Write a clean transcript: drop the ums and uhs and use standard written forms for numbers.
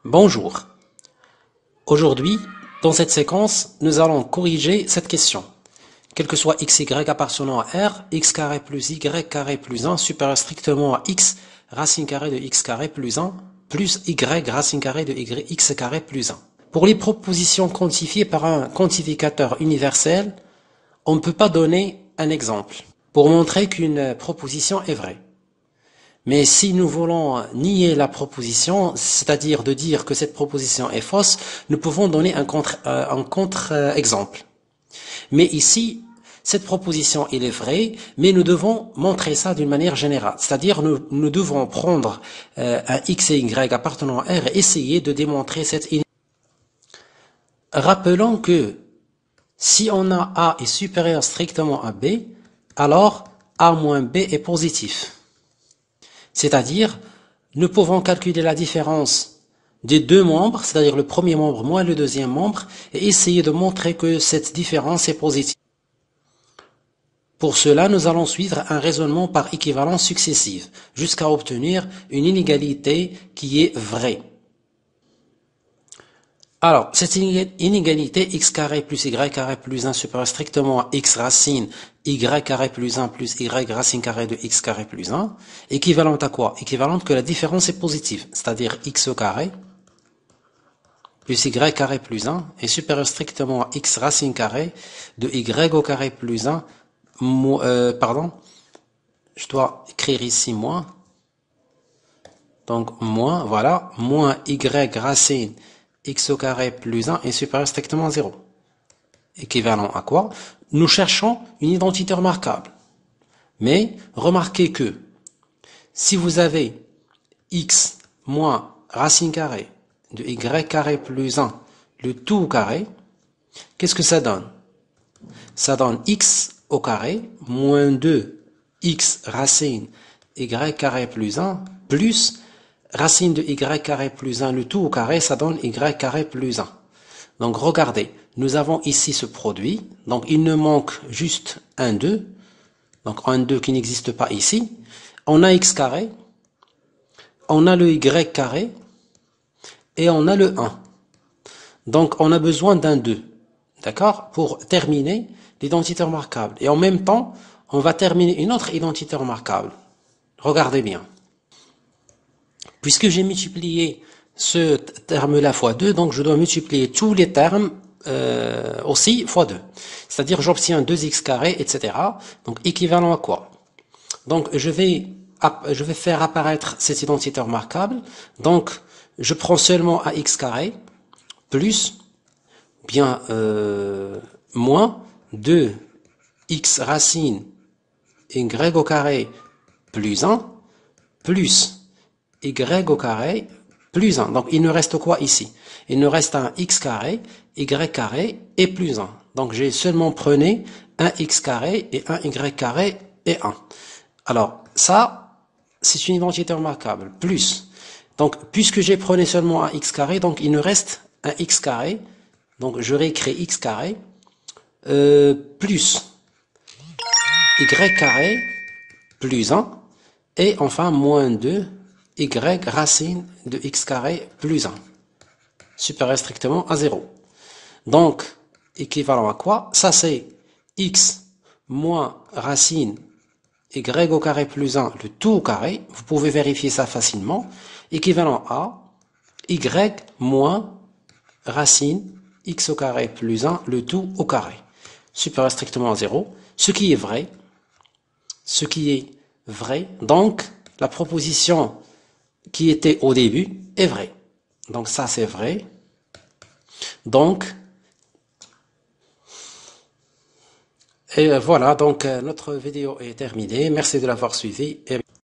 Bonjour. Aujourd'hui, dans cette séquence, nous allons corriger cette question. Quel que soit xy appartenant à R, x carré plus y carré plus 1 supérieur strictement à x racine carrée de x carré plus 1 plus y racine carrée de x carré plus 1. Pour les propositions quantifiées par un quantificateur universel, on ne peut pas donner un exemple pour montrer qu'une proposition est vraie. Mais si nous voulons nier la proposition, c'est-à-dire de dire que cette proposition est fausse, nous pouvons donner un contre-exemple. Mais ici, cette proposition, elle est vraie, mais nous devons montrer ça d'une manière générale. C'est-à-dire, nous devons prendre un x et y appartenant à R et essayer de démontrer cette inégalité. Rappelons que si on a A est supérieur strictement à B, alors A moins B est positif. C'est-à-dire, nous pouvons calculer la différence des deux membres, c'est-à-dire le premier membre moins le deuxième membre, et essayer de montrer que cette différence est positive. Pour cela, nous allons suivre un raisonnement par équivalence successive, jusqu'à obtenir une inégalité qui est vraie. Alors, cette inégalité x carré plus y carré plus 1 supérieur strictement à x racine y carré plus 1 plus y racine carrée de x carré plus 1, équivalente à quoi? Équivalente que la différence est positive, c'est-à-dire x au carré plus y carré plus 1 est supérieur strictement à x racine carrée de y au carré plus 1, je dois écrire ici moins, donc moins, voilà, moins y racine x au carré plus 1 est supérieur strictement à 0. Équivalent à quoi? Nous cherchons une identité remarquable. Mais remarquez que si vous avez x moins racine carrée de y carré plus 1, le tout au carré, qu'est-ce que ça donne? Ça donne x au carré moins 2 x racine y carré plus 1 plus racine de y carré plus 1, le tout au carré, ça donne y carré plus 1. Donc regardez, nous avons ici ce produit, donc il ne manque juste un 2, donc un 2 qui n'existe pas ici. On a x carré, on a le y carré, et on a le 1. Donc on a besoin d'un 2, d'accord, pour terminer l'identité remarquable. Et en même temps, on va terminer une autre identité remarquable. Regardez bien. Puisque j'ai multiplié ce terme-là fois 2, donc je dois multiplier tous les termes aussi fois 2. C'est-à-dire j'obtiens 2x carré, etc. Donc équivalent à quoi? Donc je vais faire apparaître cette identité remarquable. Donc je prends seulement ax carré plus bien moins 2x racine y au carré plus 1 plus y au carré plus 1. Donc, il ne reste quoi ici? Il ne reste un x carré, y carré et plus 1. Donc, j'ai seulement prenez un x carré et un y carré et 1. Alors, ça, c'est une identité remarquable. Plus. Donc, puisque j'ai prenez seulement un x carré, donc il ne reste un x carré. Donc, je réécris x carré plus y carré plus 1 et enfin moins 2 y racine de x carré plus 1, supérieur strictement à 0. Donc, équivalent à quoi? Ça, c'est x moins racine y au carré plus 1, le tout au carré. Vous pouvez vérifier ça facilement. Équivalent à y moins racine x au carré plus 1, le tout au carré, supérieur strictement à 0. Ce qui est vrai. Ce qui est vrai. Donc, la proposition qui était au début est vrai. Donc ça c'est vrai. Donc, et voilà, donc notre vidéo est terminée. Merci de l'avoir suivi et